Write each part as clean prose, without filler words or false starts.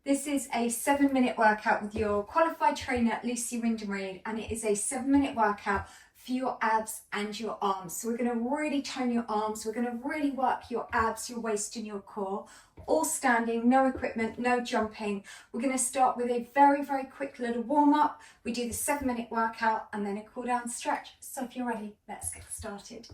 This is a 7-minute workout with your qualified trainer, Lucy Wyndham-Read, and it is a 7-minute workout for your abs and your arms. So we're going to really tone your arms. We're going to really work your abs, your waist and your core, all standing, no equipment, no jumping. We're going to start with a very, very quick little warm up. We do the 7-minute workout and then a cool down stretch. So if you're ready, let's get started.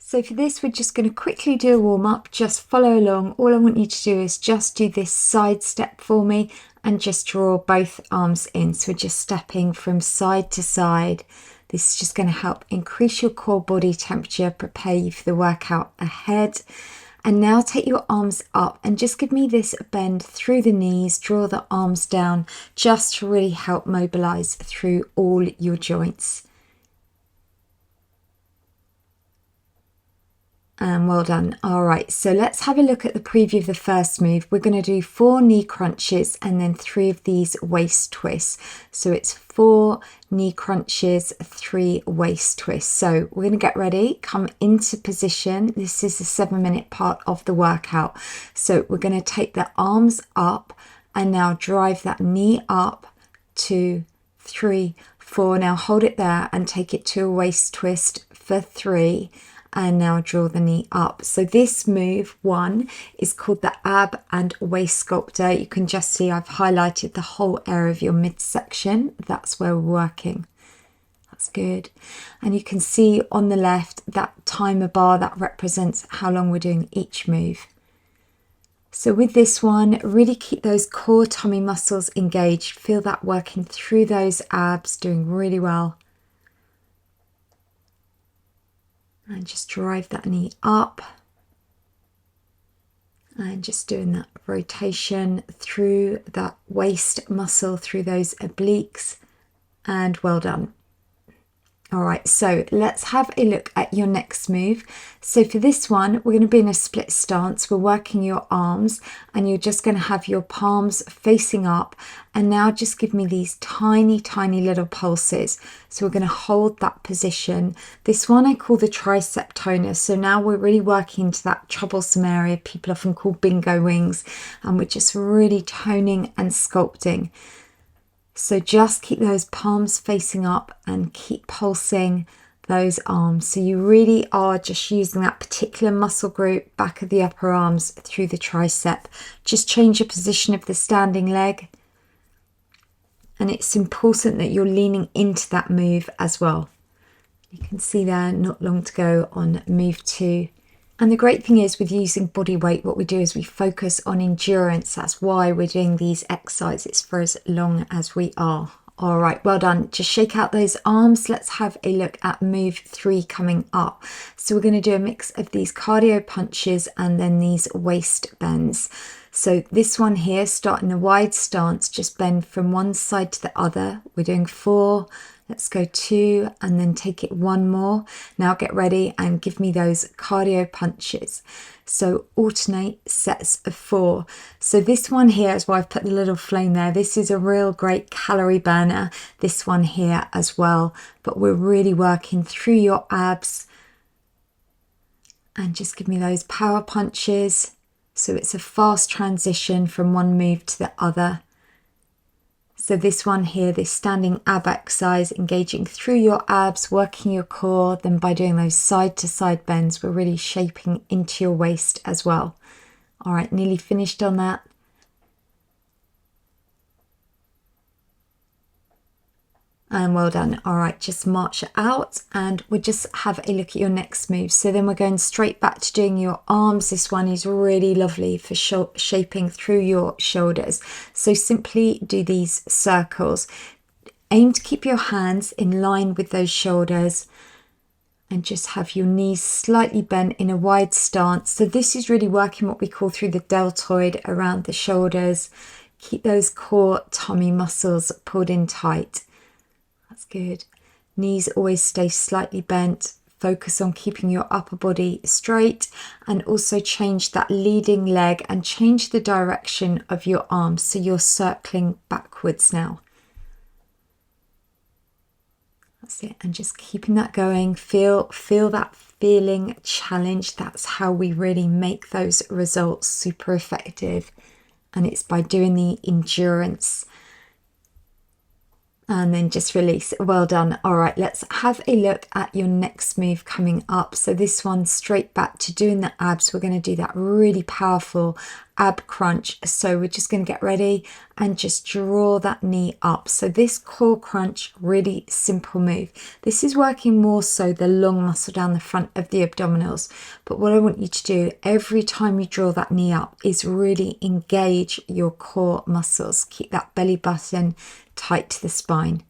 So for this, we're just going to quickly do a warm up, just follow along. All I want you to do is just do this side step for me and just draw both arms in. So we're just stepping from side to side. This is just going to help increase your core body temperature, prepare you for the workout ahead. And now take your arms up and just give me this bend through the knees, draw the arms down, just to really help mobilize through all your joints. And well done. All right, so let's have a look at the preview of the first move. We're going to do 4 knee crunches and then 3 of these waist twists. So it's 4 knee crunches, 3 waist twists. So we're going to get ready, come into position. This is the 7-minute part of the workout. So we're going to take the arms up and now drive that knee up, 2, 3, 4. Now hold it there and take it to a waist twist for 3. And now draw the knee up. So this move 1 is called the ab and waist sculptor. You can just see I've highlighted the whole area of your midsection. That's where we're working. That's good. And you can see on the left that timer bar that represents how long we're doing each move. So with this one, really keep those core tummy muscles engaged. Feel that working through those abs, doing really well. And just drive that knee up and just doing that rotation through that waist muscle, through those obliques, and well done. All right, so let's have a look at your next move. So for this one, we're going to be in a split stance. We're working your arms and you're just going to have your palms facing up. And now just give me these tiny, tiny little pulses. So we're going to hold that position. This one I call the tricep toner. So now we're really working into that troublesome area people often call bingo wings. And we're just really toning and sculpting. So just keep those palms facing up and keep pulsing those arms. So you really are just using that particular muscle group, back of the upper arms through the tricep. Just change your position of the standing leg. And it's important that you're leaning into that move as well. You can see there, not long to go on move 2. And the great thing is with using body weight, what we do is we focus on endurance. That's why we're doing these exercises for as long as we are. All right, well done. Just shake out those arms. Let's have a look at move 3 coming up. So we're going to do a mix of these cardio punches and then these waist bends. So this one here, start in a wide stance, just bend from one side to the other. We're doing 4. Let's go 2 and then take it 1 more. Now get ready and give me those cardio punches. So alternate sets of 4. So this one here is why I've put the little flame there. This is a real great calorie burner. This one here as well. But we're really working through your abs. And just give me those power punches. So it's a fast transition from one move to the other. So this one here, this standing ab exercise, engaging through your abs, working your core. Then by doing those side to side bends, we're really shaping into your waist as well. All right, nearly finished on that. And well done. All right, just march it out and we'll just have a look at your next move. So then we're going straight back to doing your arms. This one is really lovely for shaping through your shoulders. So simply do these circles. Aim to keep your hands in line with those shoulders and just have your knees slightly bent in a wide stance. So this is really working what we call through the deltoid around the shoulders. Keep those core tummy muscles pulled in tight. That's good. Knees always stay slightly bent. Focus on keeping your upper body straight and also change that leading leg and change the direction of your arms. So you're circling backwards now. That's it. And just keeping that going. Feel that feeling challenged. That's how we really make those results super effective. And it's by doing the endurance. And then just release. Well done. All right, let's have a look at your next move coming up. So this one, straight back to doing the abs. We're going to do that really powerful ab crunch. So we're just going to get ready and just draw that knee up. So this core crunch, really simple move. This is working more so the long muscle down the front of the abdominals. But what I want you to do every time you draw that knee up is really engage your core muscles. Keep that belly button tight to the spine.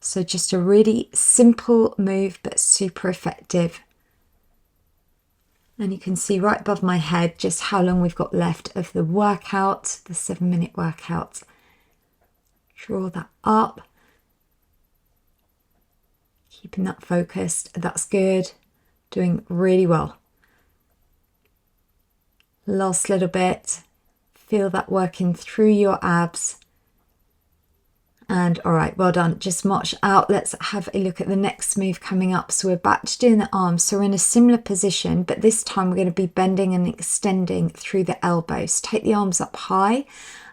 So just a really simple move, but super effective. And you can see right above my head just how long we've got left of the workout, the 7-minute workout. Draw that up. Keeping that focused. That's good. Doing really well. Last little bit. Feel that working through your abs. And all right, well done. Just march out. Let's have a look at the next move coming up. So we're back to doing the arms. So we're in a similar position, but this time we're going to be bending and extending through the elbows. Take the arms up high.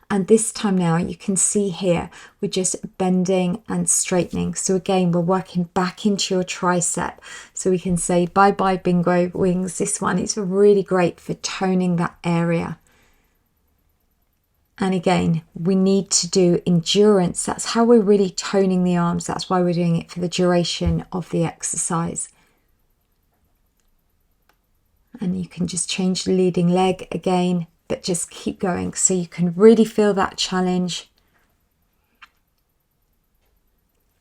And this time now you can see here, we're just bending and straightening. So again, we're working back into your tricep. So we can say bye-bye bingo wings. This one is really great for toning that area. And again, we need to do endurance. That's how we're really toning the arms. That's why we're doing it for the duration of the exercise. And you can just change the leading leg again, but just keep going so you can really feel that challenge.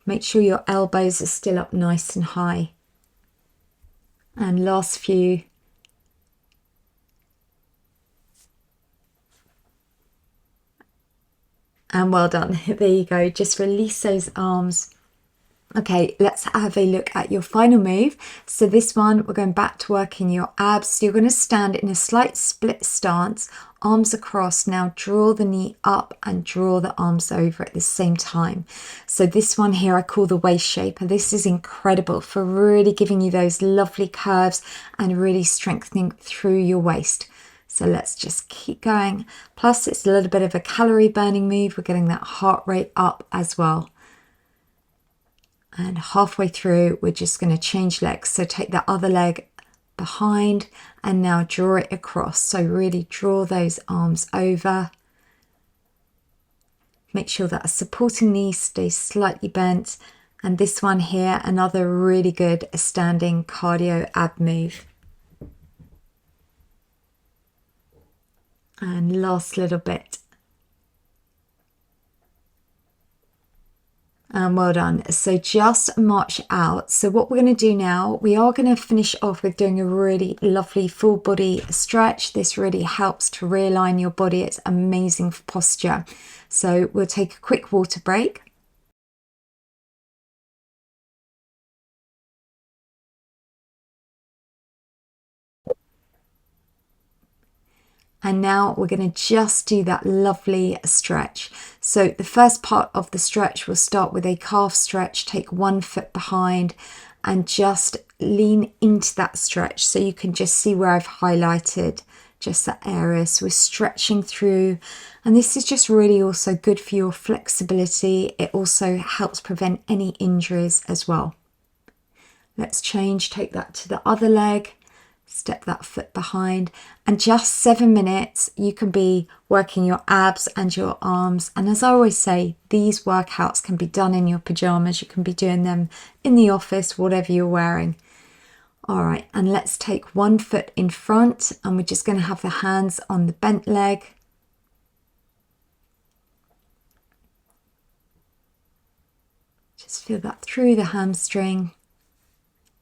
Make sure your elbows are still up nice and high. And last few. And well done. There you go. Just release those arms. Okay, let's have a look at your final move. So this one, we're going back to working your abs. So you're going to stand in a slight split stance, arms across. Now draw the knee up and draw the arms over at the same time. So this one here I call the waist shaper. This is incredible for really giving you those lovely curves and really strengthening through your waist. So let's just keep going. Plus it's a little bit of a calorie burning move. We're getting that heart rate up as well. And halfway through, we're just going to change legs. So take that other leg behind and now draw it across. So really draw those arms over. Make sure that a supporting knee stays slightly bent. And this one here, another really good standing cardio ab move. And last little bit. And well done. So just march out. So what we're going to do now, we are going to finish off with doing a really lovely full body stretch. This really helps to realign your body. It's amazing for posture. So we'll take a quick water break. And now we're going to just do that lovely stretch. So the first part of the stretch, we'll start with a calf stretch. Take 1 foot behind and just lean into that stretch. So you can just see where I've highlighted just that area. So we're stretching through. And this is just really also good for your flexibility. It also helps prevent any injuries as well. Let's change, take that to the other leg. Step that foot behind, and just 7 minutes you can be working your abs and your arms. And as I always say, these workouts can be done in your pajamas. You can be doing them in the office, whatever you're wearing. All right, and let's take 1 foot in front, and we're just going to have the hands on the bent leg. Just feel that through the hamstring.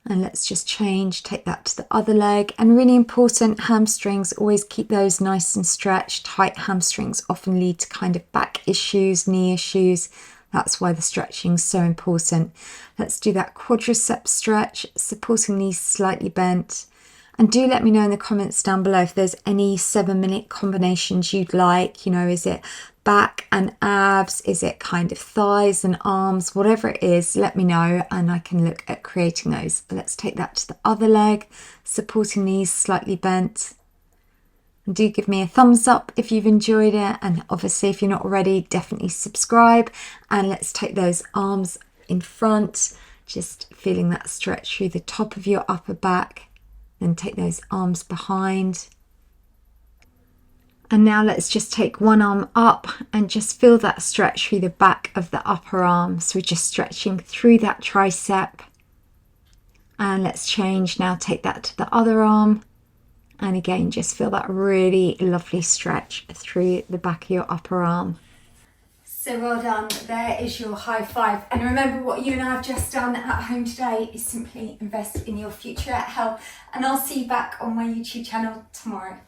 And let's just change, take that to the other leg. And really important, hamstrings, always keep those nice and stretched. Tight hamstrings often lead to kind of back issues, knee issues. That's why the stretching is so important. Let's do that quadricep stretch, supporting knees slightly bent. And do let me know in the comments down below if there's any 7-minute combinations you'd like. You know, is it back and abs? Is it kind of thighs and arms? Whatever it is, let me know and I can look at creating those. Let's take that to the other leg, supporting knees slightly bent. And do give me a thumbs up if you've enjoyed it, and obviously if you're not already, definitely subscribe. And let's take those arms in front, just feeling that stretch through the top of your upper back. Then take those arms behind. And now let's just take one arm up and just feel that stretch through the back of the upper arm. So we're just stretching through that tricep. And let's change now, take that to the other arm. And again, just feel that really lovely stretch through the back of your upper arm. So well done, there is your high five. And remember, what you and I have just done at home today is simply invest in your future health. And I'll see you back on my YouTube channel tomorrow.